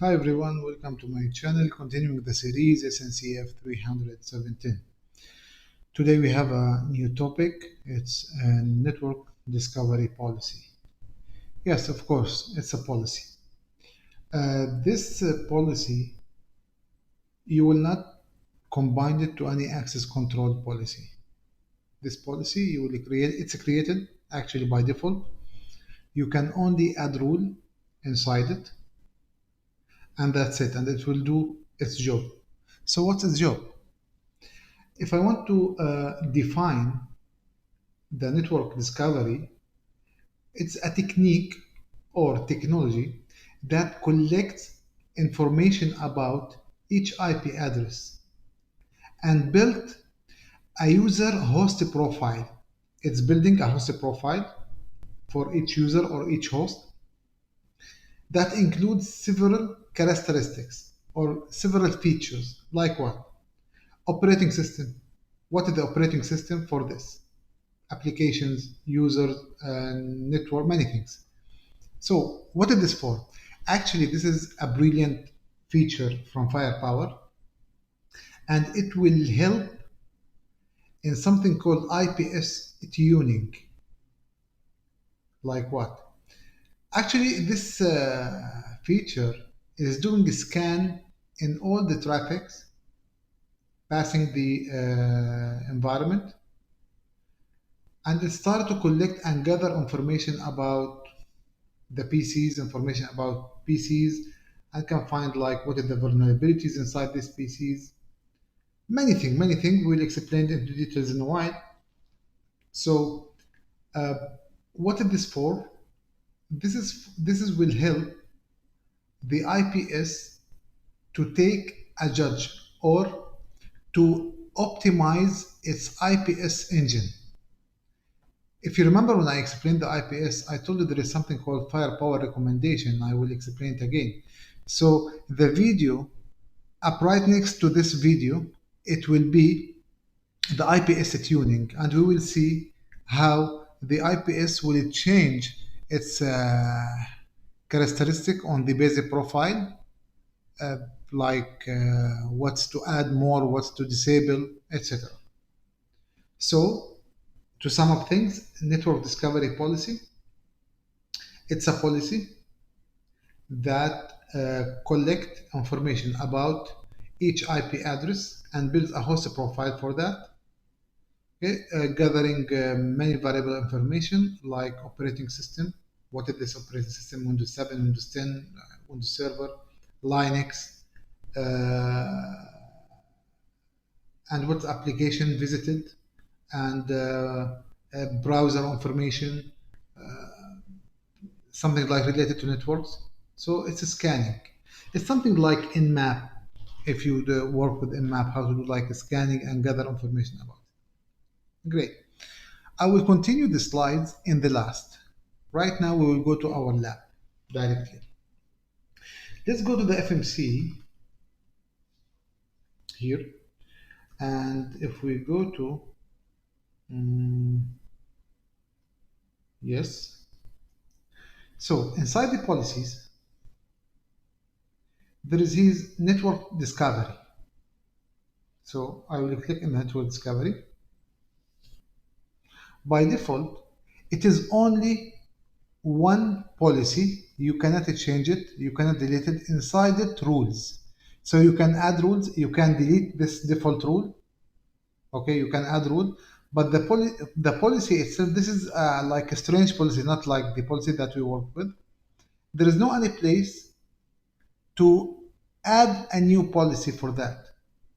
Hi everyone, welcome to my channel, continuing the series SNCF 317. Today we have a new topic, it's a network discovery policy. Yes, of course, it's a policy. This policy, you will not combine it to any access control policy. This policy, you will create, it's created actually by default. You can only add rule inside it, and that's it, and it will do its job. So what's its job? If I want to define the network discovery, it's a technique or technology that collects information about each IP address and built a user host profile. It's building a host profile for each user or each host that includes several characteristics or several features, like what? Operating system. What is the operating system for this? Applications, users, network, many things. So, what is this for? Actually, this is a brilliant feature from Firepower, and it will help in something called IPS tuning. Like what? Actually, this feature is doing a scan in all the traffics passing the environment, and it started to collect and gather information about the PCs, information about PCs, and can find like what are the vulnerabilities inside these PCs. Many things. We'll explain into details in a while. So, uh, what is this for? This is will help the IPS to take a judge or to optimize its IPS engine. If you remember when I explained the IPS, I told you there is something called firepower recommendation. I will explain it again. So the video up right next to this video, it will be the IPS tuning, and we will see how the IPS will change its characteristic on the basic profile, uh, like what's to add more, what's to disable, etc. So, to sum up things, network discovery policy, it's a policy that collect information about each IP address and builds a host profile for that. Okay, gathering many variable information like operating system. What is this operating system? Windows 7, Windows 10, Windows Server, Linux, uh, and what application visited, and browser information, something like related to networks. So it's a scanning. It's something like Nmap. If you work with Nmap, how to do like scanning and gather information about it. Great. I will continue the slides in the last. Right now, we will go to our lab directly. Let's go to the FMC here. And if we go to, yes. So inside the policies, there is his network discovery. So I will click in network discovery. By default, it is only one policy. You cannot change it, you cannot delete it. Inside it, rules. So you can add rules, you can delete this default rule. Okay, you can add rule, but the policy itself, this is like a strange policy, not like the policy that we work with. There is no any place to add a new policy for that.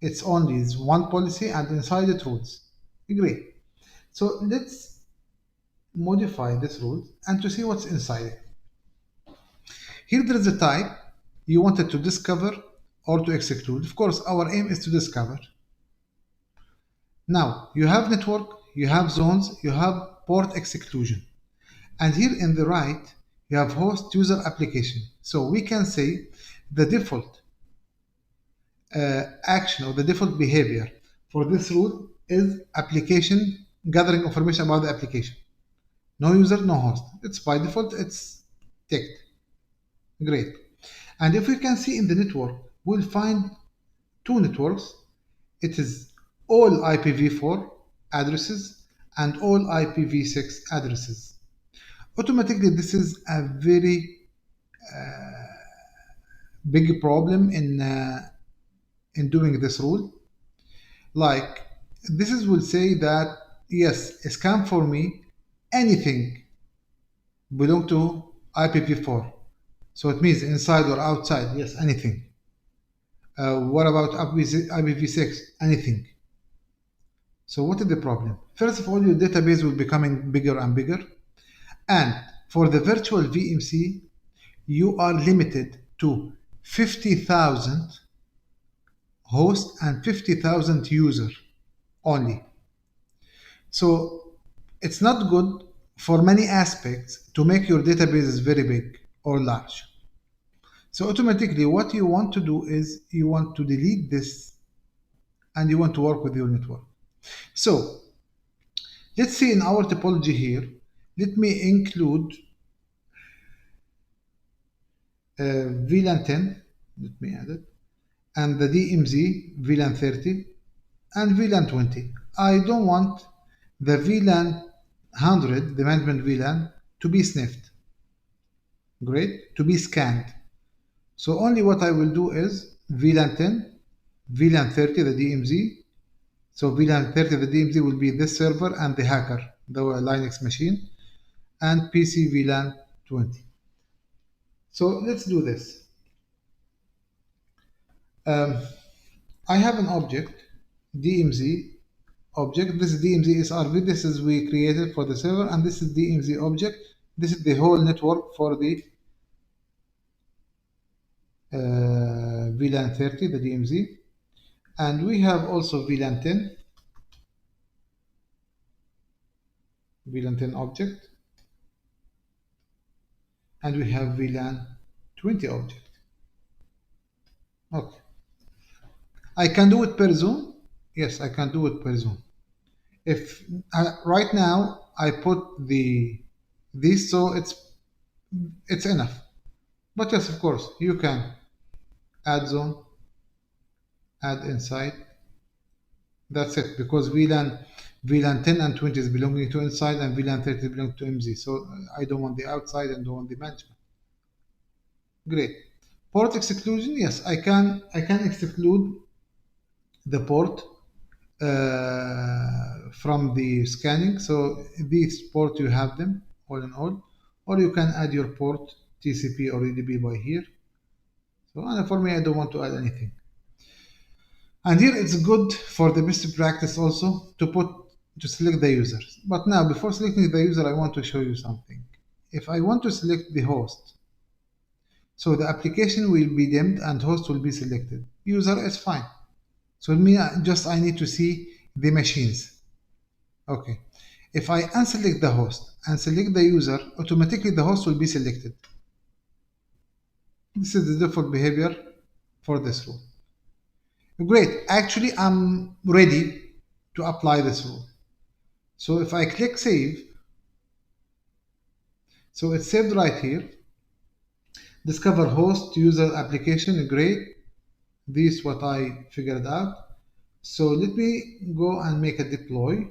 It's only one policy and inside it rules. Great. So let's modify this rule and to see what's inside it. Here there is a type you wanted to discover or to exclude. Of course, our aim is to discover. Now, you have network, you have zones, you have port exclusion. And here in the right, you have host user application. So we can say the default action or the default behavior for this rule is application gathering information about the application. No user, no host. It's by default, it's ticked. Great. And if we can see in the network, we'll find two networks. It is all IPv4 addresses and all IPv6 addresses. Automatically, this is a very big problem in doing this rule. Like, this is will say that yes, scan for me anything belong to IPv4. So it means inside or outside, yes, anything. What about IPv6? Anything. So what is the problem? First of all, your database will becoming bigger and bigger. And for the virtual VMC, you are limited to 50,000 hosts and 50,000 users only. So it's not good for many aspects to make your databases very big or large. So automatically what you want to do is you want to delete this and you want to work with your network. So let's see in our topology here, let me include VLAN 10, let me add it, and the DMZ VLAN 30 and VLAN 20. I don't want the VLAN 100, the management VLAN, to be sniffed. Great, to be scanned. So only what I will do is VLAN 10, VLAN 30, the DMZ. So VLAN 30, the DMZ will be this server and the hacker, the Linux machine, and PC VLAN 20. So let's do this. I have an object, DMZ object. This is DMZ SRV. This is we created for the server, and this is DMZ object. This is the whole network for the VLAN 30, the DMZ. And we have also VLAN 10, VLAN 10 object. And we have VLAN 20 object. Okay. I can do it per zone. Yes, I can do it per zone. If right now I put this, so it's enough. But yes, of course, you can add zone, add inside. That's it, because VLAN 10 and 20 is belonging to inside and VLAN 30 belongs to MZ. So I don't want the outside and don't want the management. Great. Port exclusion, yes, I can exclude the port from the scanning. So these port you have them all in all, or you can add your port TCP or UDP by here. So and for me, I don't want to add anything. And here it's good for the best practice also to select the users. But now before selecting the user, I want to show you something. If I want to select the host, so the application will be dimmed and host will be selected. User is fine. So me I need to see the machines. Okay. If I unselect the host and select the user, automatically the host will be selected. This is the default behavior for this rule. Great. Actually, I'm ready to apply this rule. So if I click save, so it's saved right here. Discover host user application. Great. This is what I figured out. So let me go and make a deploy.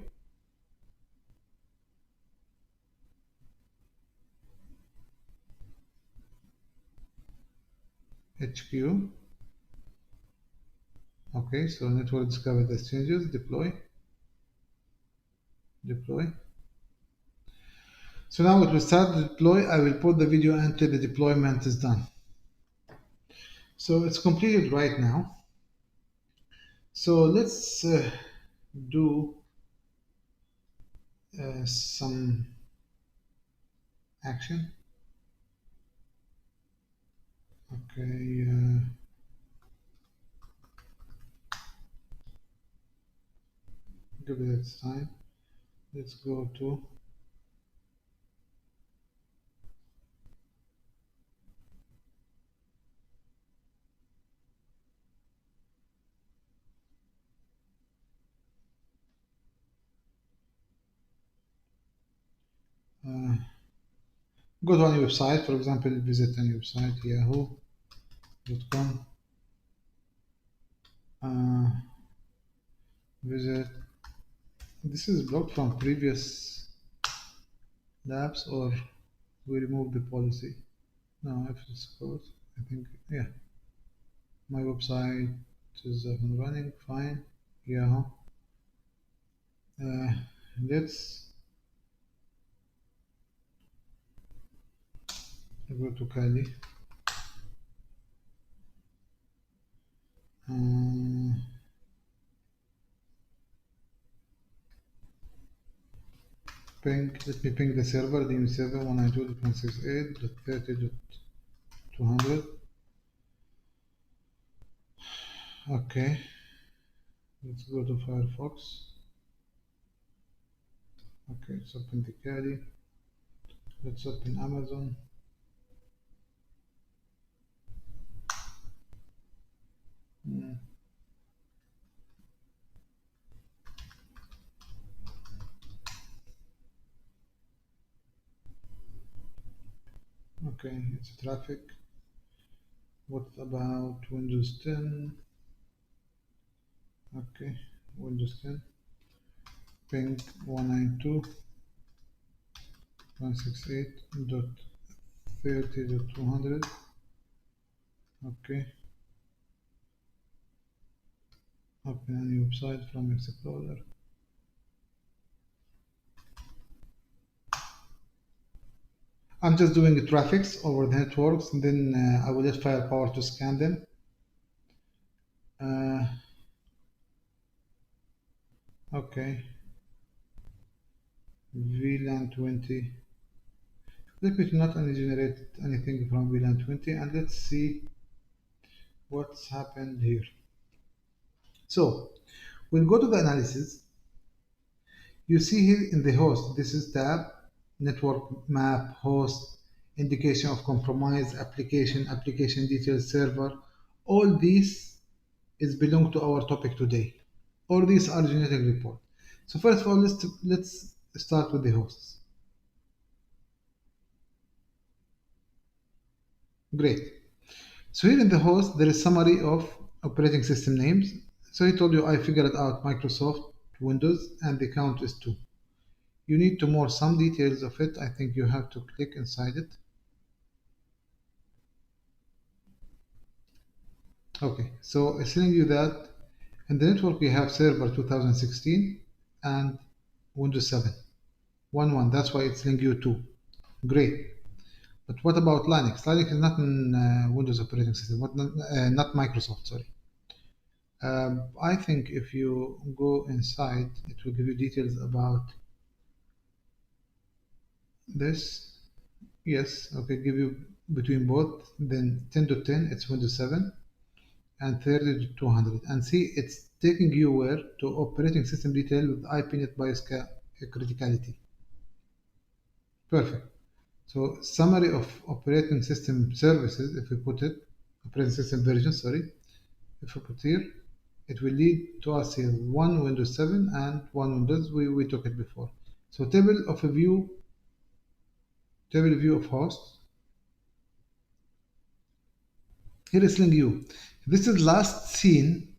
HQ. Okay, so network discover the changes, deploy. So now it will start the deploy. I will put the video until the deployment is done. So it's completed right now. So let's do some action. Okay. Give it its time. Let's go to go to any website. For example, visit any website, Yahoo. .com. Uh, Visit. This is blocked from previous labs, or we remove the policy. No, if it's closed, I think, yeah. My website is up and running, fine. Yeah. Uh, let's go to Kali. Uh, let me ping the server, DNS server 192.168.30.200. Okay, let's go to Firefox. Okay, let's open the Kali. Let's open Amazon. Okay, it's traffic. What about Windows 10? Okay, Windows 10. Ping 192.168.30.200. Okay, open a new website from Explorer. I'm just doing the traffics over the networks, and then I will let Firepower to scan them. Uh, okay, VLAN 20. Let me not only generate anything from VLAN 20, and let's see what's happened here. So we'll go to the analysis. You see here in the host, this is tab, network map, host, indication of compromise, application details, server. All these is belong to our topic today. All these are genetic report. So first of all, let's start with the hosts. Great. So here in the host, there is summary of operating system names. So he told you I figured out Microsoft, Windows, and the count is 2. You need to more some details of it. I think you have to click inside it. Okay, so it's telling you that in the network we have Server 2016 and Windows 7. 1.1, that's why it's telling you 2. Great. But what about Linux? Linux is not in Windows operating system, not Microsoft, sorry. I think if you go inside, it will give you details about this. Yes, okay, give you between both. Then 10.10, it's Windows 7, and 30.200. And see, it's taking you where to operating system detail with IPNet BIOS criticality. Perfect. So summary of operating system services, if we put it, operating system version, sorry, if we put here, it will lead to us here one Windows 7 and one Windows. We took it before. So table view of hosts. Here is link you. This is last seen.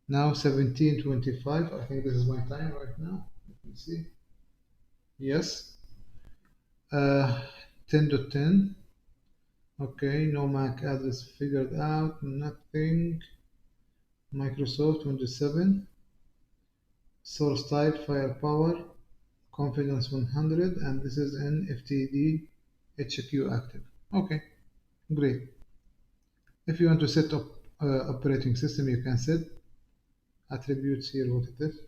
Now 17:25. I think this is my time right now. Let me see. Yes. 10.10. Okay, no MAC address figured out. Nothing. Microsoft Windows 7. Source type Firepower. Confidence 100. And this is in FTD HQ active. Okay, great. If you want to set up operating system, you can set attributes here. What it is?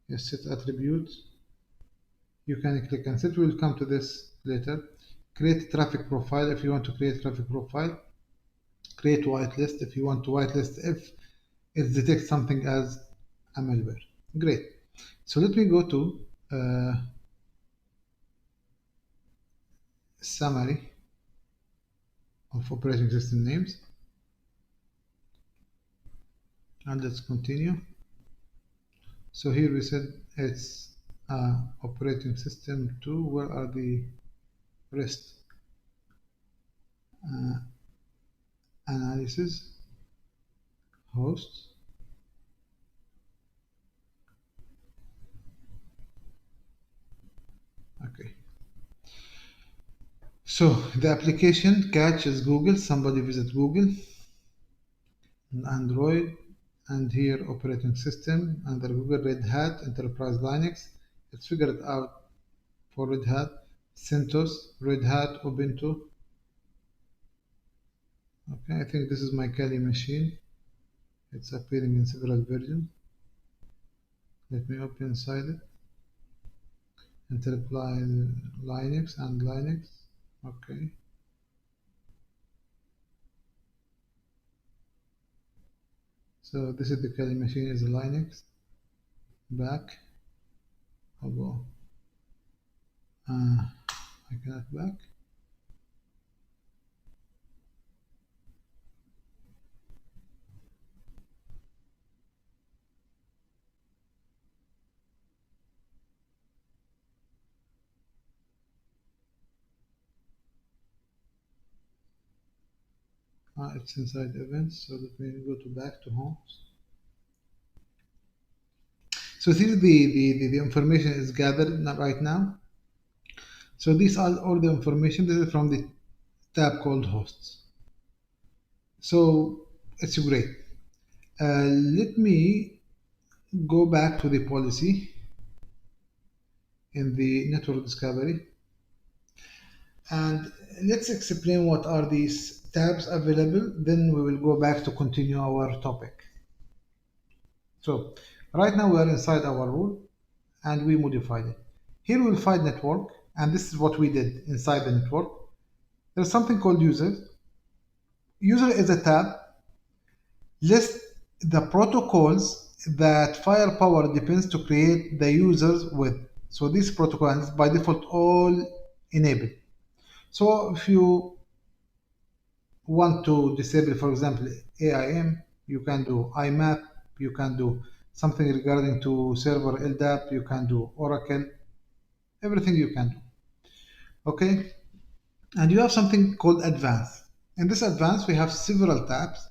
Yes, set attributes. You can click and set. We'll come to this later. Create traffic profile if you want to create traffic profile. Create whitelist if you want to whitelist if it detects something as a malware. Great. So let me go to summary of operating system names, and let's continue. So here we said it's operating system 2. Where are the rest? uh, analysis hosts. Okay. So the application catches Google. Somebody visit Google, Android, and here operating system under Google Red Hat Enterprise Linux. It's figured out for Red Hat, CentOS, Red Hat, Ubuntu. Okay, I think this is my Kali machine. It's appearing in several versions. Let me open inside it. Enterprise Linux and Linux. Okay. So this is the Kali machine is a Linux. Back. I'll go. I cannot back. It's inside events. So let me go to back to home. So this is the information is gathered right now. So these are all the information. This is from the tab called hosts. So it's great. Let me go back to the policy in the network discovery and let's explain what are these tabs available. Then we will go back to continue our topic. So right now we are inside our rule and we modified it. Here we'll find network and this is what we did inside the network. There's something called users. User is a tab. List the protocols that firepower depends to create the users with. So these protocols by default all enabled. So if you want to disable, for example, AIM, you can do IMAP, you can do something regarding to server LDAP, you can do Oracle, everything you can do. Okay, and you have something called advanced. In this advanced, we have several tabs.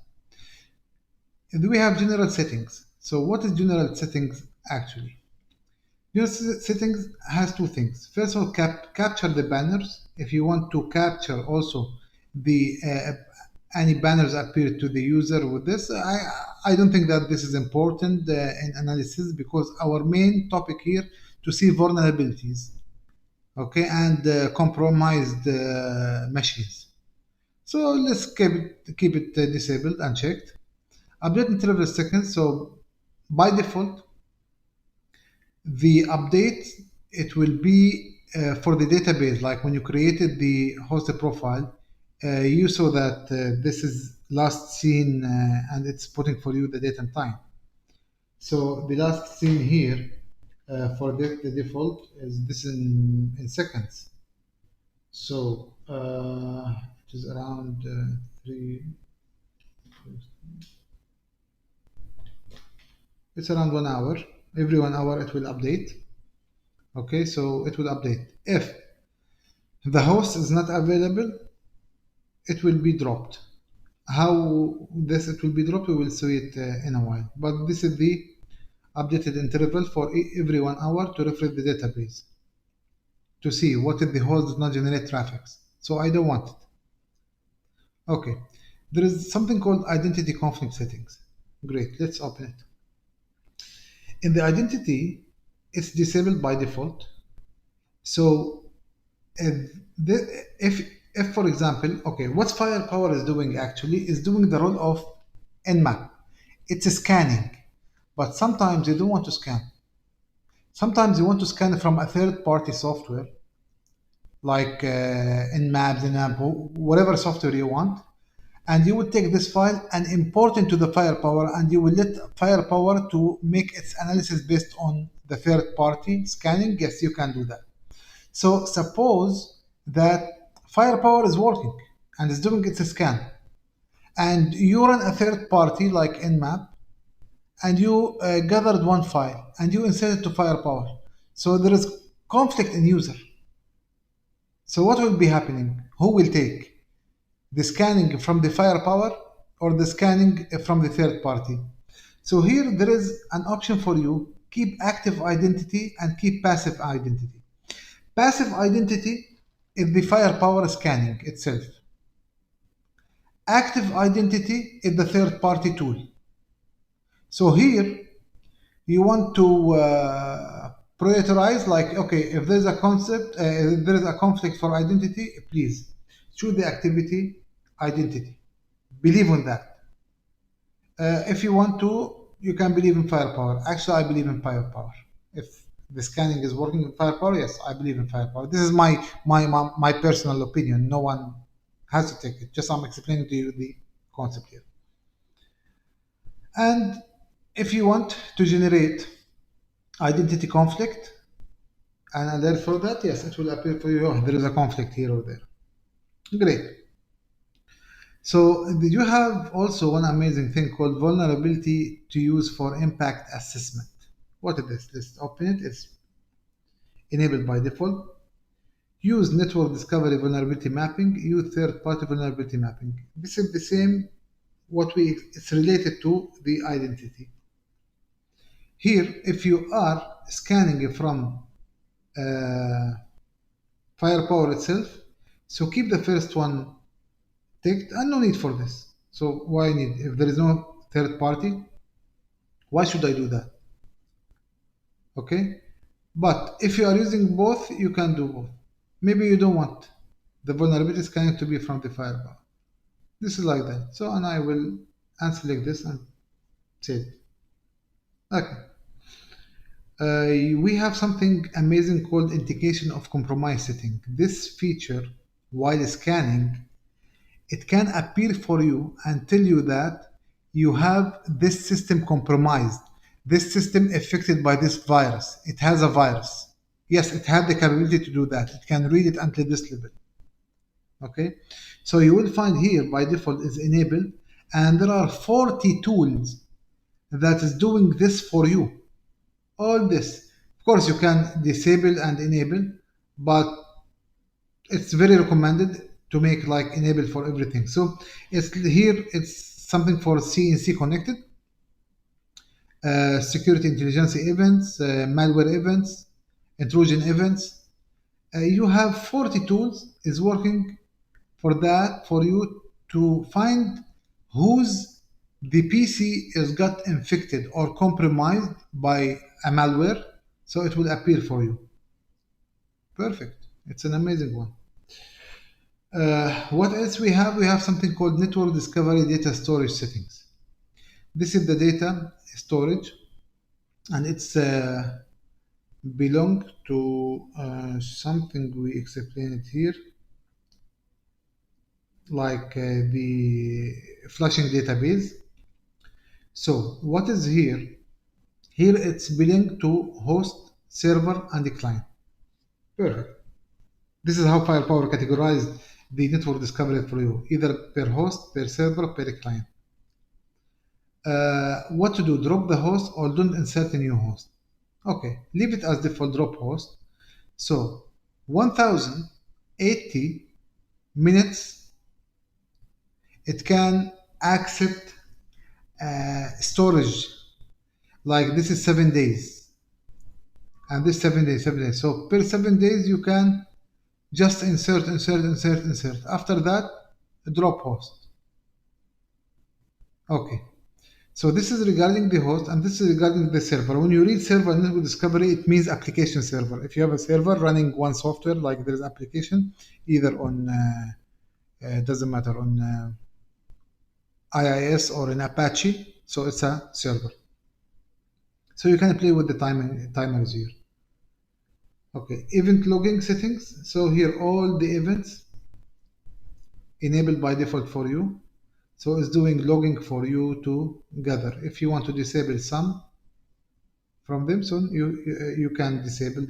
And we have general settings. So what is general settings actually? General settings has two things. First of all, capture the banners. If you want to capture also the any banners appear to the user with this, I don't think that this is important in analysis because our main topic here to see vulnerabilities, okay, and compromised machines. So let's keep it disabled and checked. Update interval seconds. So by default, the update it will be for the database. Like when you created the host profile, you saw that this is last seen and it's putting for you the date and time. So the last seen here for the default is this in seconds. So it is around three. It's around 1 hour. Every 1 hour it will update. Okay, so it will update. If the host is not available, it will be dropped. How this it will be dropped, we will see it in a while. But this is the updated interval for every 1 hour to refresh the database to see what if the host does not generate traffic. So I don't want it. Okay, there is something called identity conflict settings. Great, let's open it. In the identity, it's disabled by default. So if if for example, okay, what firepower is doing actually is doing the role of nmap. It's scanning, but sometimes you don't want to scan. Sometimes you want to scan from a third party software like nmap, zinap, whatever software you want, and you will take this file and import into the firepower and you will let firepower to make its analysis based on the third party scanning. Yes, you can do that. So suppose that firepower is working and is doing its scan, and you run a third party like Nmap, and you gathered one file and you insert it to firepower. So there is conflict in user. So what will be happening? Who will take? the scanning from the firepower or the scanning from the third party. So here there is an option for you: keep active identity and keep passive identity. Passive identity is the firepower scanning itself. Active identity is the third party tool. So here you want to prioritize, like, okay, if there's a concept, if there is a conflict for identity, please choose the activity identity. Believe in that. If you want to, you can believe in firepower. Actually, I believe in firepower. If the scanning is working in firepower, yes, I believe in firepower. This is my personal opinion. No one has to take it. Just I'm explaining to you the concept here. And if you want to generate identity conflict and alert for that, yes, it will appear for you. Oh, there is a conflict here or there. Great. So you have also one amazing thing called vulnerability to use for impact assessment. What is this? Let's open it. It's enabled by default. Use network discovery vulnerability mapping. Use third-party vulnerability mapping. This is the same. It's related to the identity. Here, if you are scanning from firepower itself, so keep the first one ticked, and no need for this. So why need, if there is no third party, why should I do that? Okay, but if you are using both, you can do both. Maybe you don't want the vulnerability scanning to be from the firepower. This is like that. So, and I will unselect this and save. Okay. We have something amazing called indication of compromise setting. This feature, while scanning, it can appear for you and tell you that you have this system compromised, this system affected by this virus. It has a virus. Yes, it has the capability to do that. It can read it until this level. Okay, so you will find here by default is enabled, and there are 40 tools that is doing this for you. All this, of course, you can disable and enable, but it's very recommended to make like enable for everything. So it's here, it's something for CNC connected, security intelligence events, malware events, intrusion events. You have 40 tools is working for that, for you to find whose the PC is got infected or compromised by a malware, so it will appear for you. Perfect. It's an amazing one. What else we have? We have something called network discovery data storage settings. This is the data storage, and it's belong to something we explained here, like the flushing database. So what is here? Here it's belong to host, server, and the client. Perfect. This is how Firepower categorized the network discovery for you, either per host, per server, per client. What to do? Drop the host or don't insert a new host. Okay, leave it as default drop host. So 1080 minutes it can accept storage, like this is 7 days, and this 7 days, 7 days. So per 7 days you can just insert. After that, drop host. Okay. So this is regarding the host, and this is regarding the server. When you read server network discovery, it means application server. If you have a server running one software, like there is application, either on doesn't matter, on IIS or in Apache, so it's a server. So you can play with the timers here. Okay, event logging settings. So here all the events enabled by default for you. So it's doing logging for you to gather. If you want to disable some from them, so you can disable,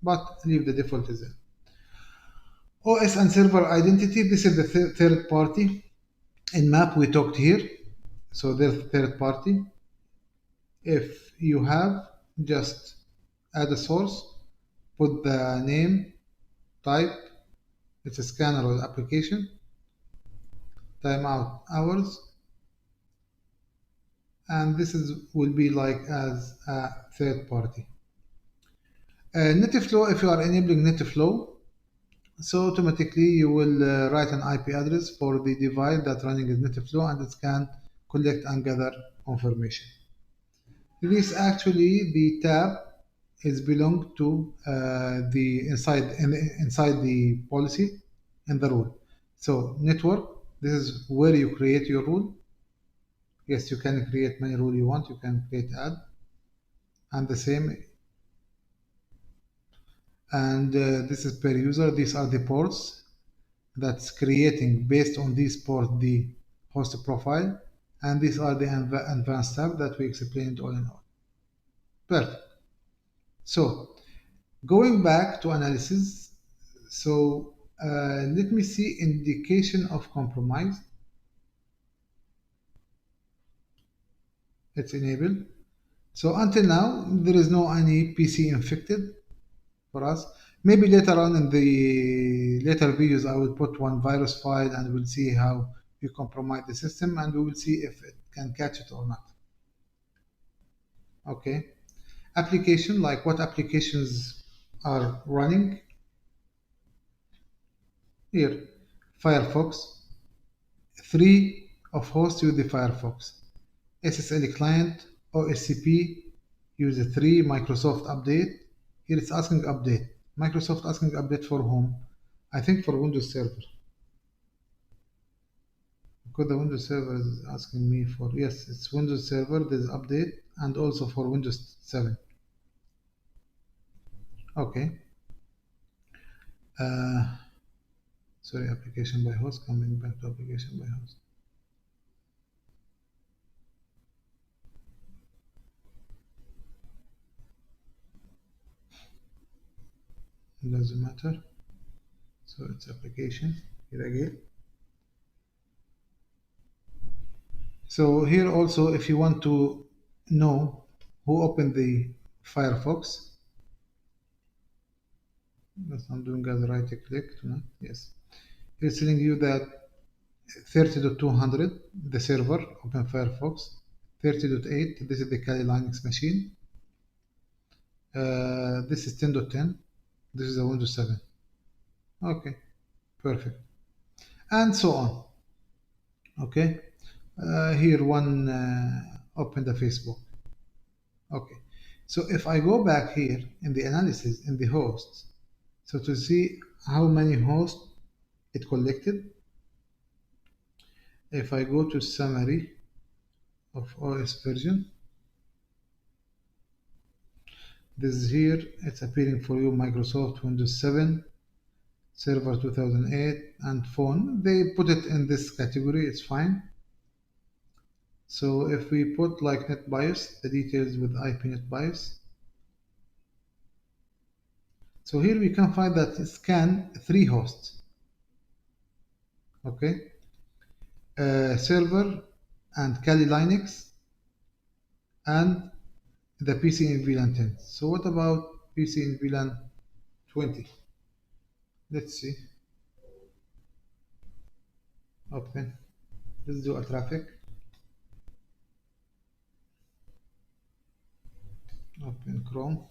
but leave the default as it. OS and server identity. This is the third party. In map we talked here. So there's third party. If you have, just add a source, put the name, type, it's a scanner or application, timeout hours, and this will be like as a third party. NetFlow, if you are enabling NetFlow, so automatically you will write an IP address for the device that running is NetFlow, and it can collect and gather information. This actually the tab is belong to the inside the policy and the rule. So network, this is where you create your rule. Yes, you can create many rule you want. You can create add, and the same. And this is per user. These are the ports that's creating based on this port the host profile, and these are the advanced tab that we explained all in all. Perfect. So going back to analysis, so let me see indication of compromise. It's enabled. So until now, there is no any PC infected for us. Maybe later on in the later videos, I will put one virus file and we'll see how we compromise the system, and we will see if it can catch it or not. Okay. Application, like what applications are running here. Firefox, 3 of hosts use the Firefox. SSL client, OSCP, use 3, Microsoft update. Here it's asking update. Microsoft asking update for whom? I think for Windows Server. Because the Windows Server is asking me for, yes, it's Windows Server, there's update, and also for Windows 7. Okay. Sorry, application by host, coming back to application by host. It doesn't matter. So it's application here again. So here also, if you want to know who opened the Firefox, yes, I'm doing as right click, no? Yes. It's telling you that 30.200, the server, open Firefox, 30.8, this is the Kali Linux machine. This is 10.10, this is the Windows 7. Okay, perfect. And so on. Okay, here one open the Facebook. Okay, so if I go back here in the analysis in the hosts, so to see how many hosts it collected, if I go to summary of OS version, this is here, it's appearing for you Microsoft Windows 7, Server 2008, and phone. They put it in this category, it's fine. So if we put like NetBIOS, the details with IP NetBIOS, so here we can find that it scan 3 hosts. Okay, server and Kali Linux and the PC in VLAN 10. So what about PC in VLAN 20? Let's see. Open. Let's do a traffic. Open Chrome.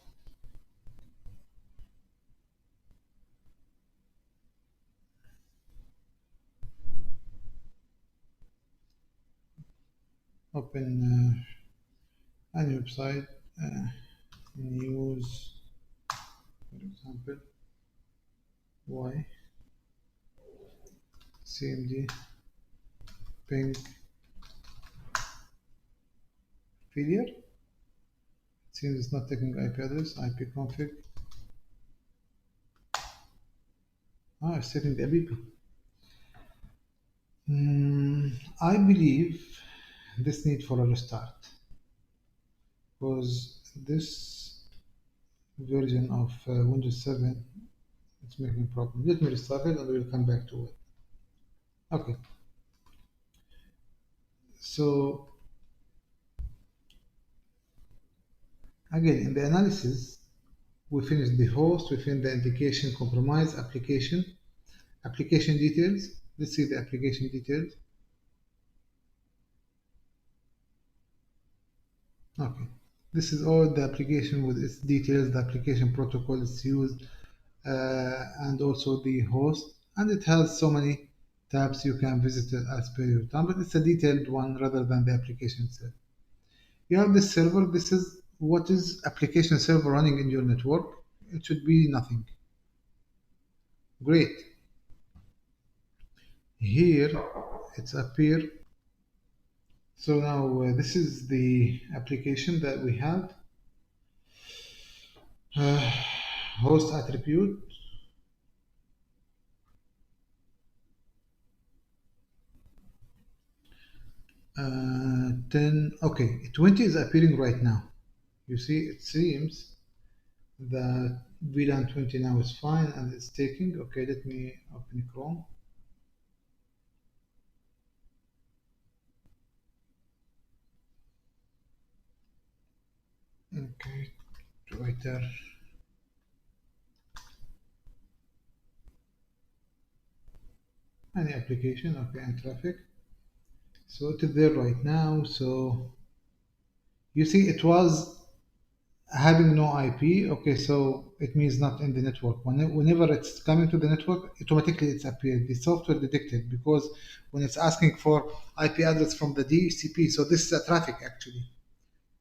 Open any website. News, for example. Y. CMD. Ping. Failure. Seems it's not taking IP address. IP config. It's taking the IP. I believe this need for a restart, because this version of Windows 7 it's making problem. Let me restart it and we'll come back to it. Okay. So again, in the analysis, we finished the host, we finished the indication, compromise, application details. Let's see the application details. Okay. This is all the application with its details, the application protocol it's used, and also the host. And it has so many tabs you can visit it as per your time, but it's a detailed one rather than the application itself. You have this server. This is what is application server running in your network. It should be nothing. Great. Here it's appear. So now this is the application that we have. Uh, host attribute. 10. Okay, 20 is appearing right now. You see, it seems that VLAN 20 now is fine and it's taking. Okay, let me open Chrome. Okay, Twitter. Any application, okay, and traffic. So it is there right now. So you see, it was having no IP. Okay, so it means not in the network. Whenever it's coming to the network, automatically it's appeared. The software detected because when it's asking for IP address from the DHCP, so this is a traffic actually.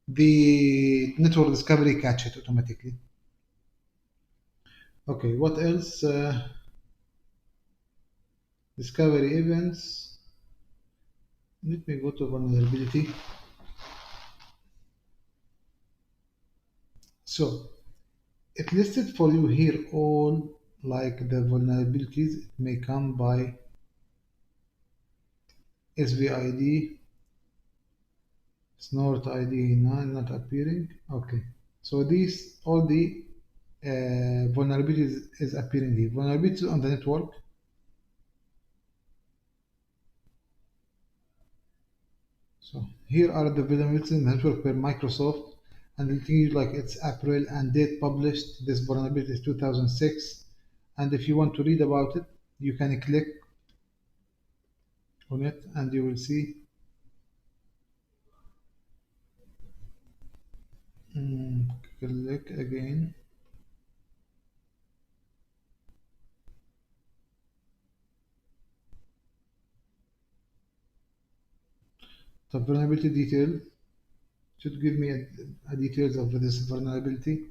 The network discovery catch it automatically. Okay, what else? Discovery events. Let me go to vulnerability. So it listed for you here all like the vulnerabilities. It may come by SVID, snort ID 9 not appearing. Okay, so these all the vulnerabilities is appearing here. Vulnerabilities on the network. So here are the vulnerabilities in the network per Microsoft, and it is like it's April and date published. This vulnerability is 2006, and if you want to read about it, you can click on it, and you will see. Mm, click again. The vulnerability detail should give me a details of this vulnerability.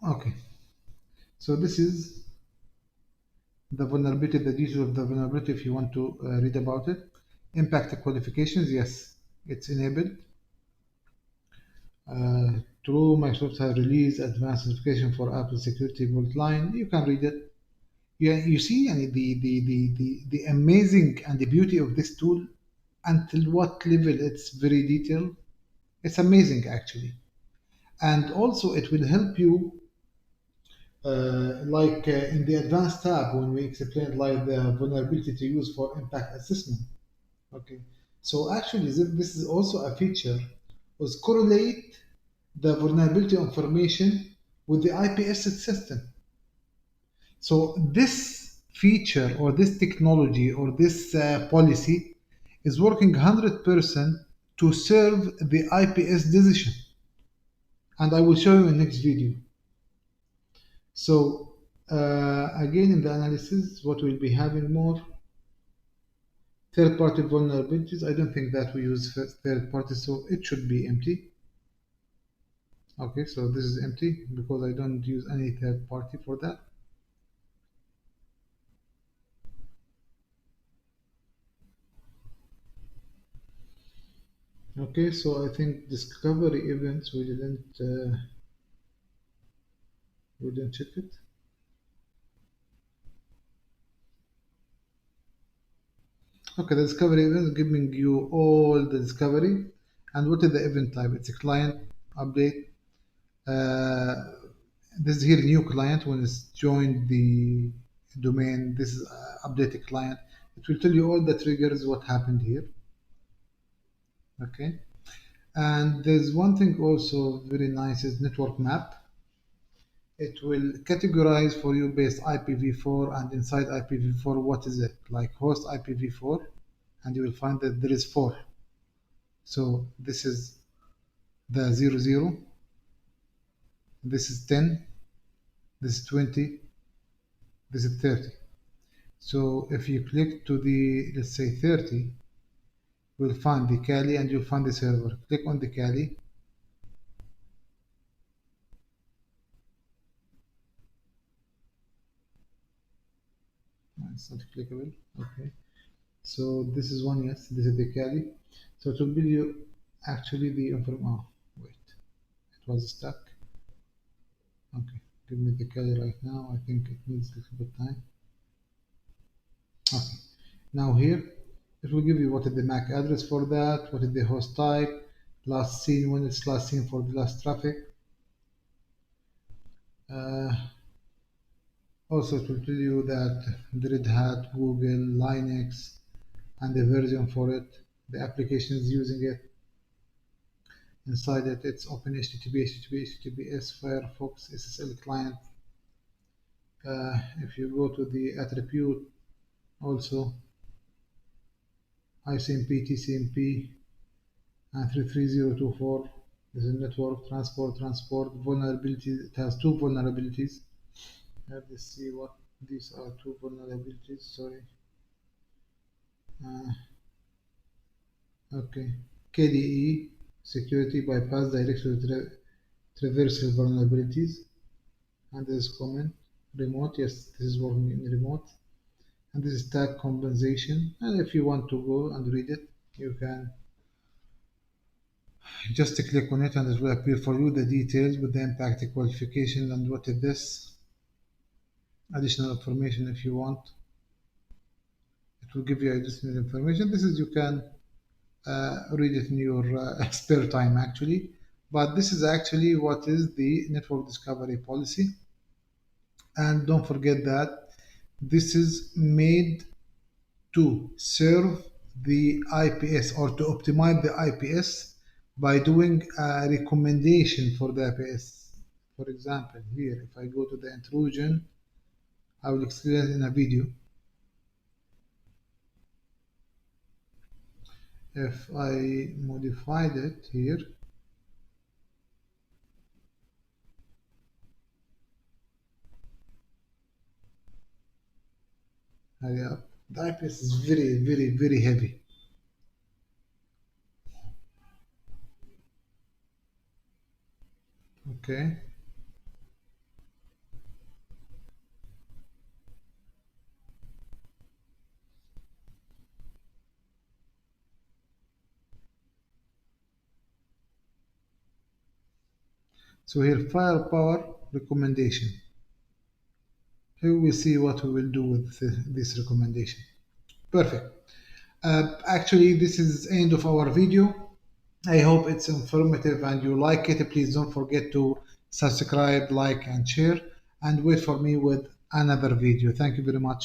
Okay, so this is the vulnerability, the details of the vulnerability if you want to read about it. Impact qualifications, yes, it's enabled. True, Microsoft has released advanced certification for Apple Security Vault line. You can read it. Yeah, you see, and the amazing and the beauty of this tool until what level it's very detailed. It's amazing actually, and also it will help you in the advanced tab when we explained like the vulnerability to use for impact assessment. Okay, so actually this is also a feature was correlate the vulnerability information with the IPS system. So this feature or this technology or this policy is working 100% to serve the IPS decision, and I will show you in next video. So again in the analysis, what we'll be having more third-party vulnerabilities. I don't think that we use third-party, so it should be empty. Okay, so this is empty because I don't use any third-party for that. Okay, so I think discovery events we didn't check it. Okay, the discovery event is giving you all the discovery. And what is the event type? It's a client update. Uh, this is here new client when it's joined the domain. This is updated client. It will tell you all the triggers, what happened here. Okay. And there's one thing also very nice is network map. It will categorize for you based IPv4 and inside IPv4 what is it like host IPv4 and you will find that there is 4. So this is the 00, this is 10, this is 20, this is 30. So if you click to the, let's say 30, you'll find the Kali and you'll find the server. Click on the Kali. It's not clickable. Okay. So this is one, yes, this is the Kali. So it will give you actually the information. Oh, wait, it was stuck. Okay, give me the Kali right now. I think it needs a little bit time. Okay, now here it will give you what is the MAC address for that, what is the host type, last seen, when it's last seen for the last traffic. Uh, Also, it will tell you that the Red Hat, Google, Linux, and the version for it, the applications using it. Inside it, it's OpenHTTP, HTTP, HTTPS, Firefox, SSL client. If you go to the attribute, also ICMP, TCMP, and 33024. This is network, transport, vulnerabilities. It has 2 vulnerabilities. Let's see what these are, 2 vulnerabilities. Sorry. Okay. KDE, security bypass directory traversal vulnerabilities. And this is comment. Remote, yes, this is working in remote. And this is tag compensation. And if you want to go and read it, you can just click on it and it will appear for you the details with the impact qualification and what is this. Additional information if you want. It will give you additional information. This is you can read it in your spare time actually, but this is actually what is the network discovery policy. And don't forget that this is made to serve the IPS or to optimize the IPS by doing a recommendation for the IPS. For example, here if I go to the intrusion, I will explain it in a video. If I modified it here, hurry up. The IPS is very heavy. Okay. So here, firepower recommendation. Here we see what we will do with this recommendation. Perfect. Actually, this is the end of our video. I hope it's informative and you like it. Please don't forget to subscribe, like, and share, and wait for me with another video. Thank you very much.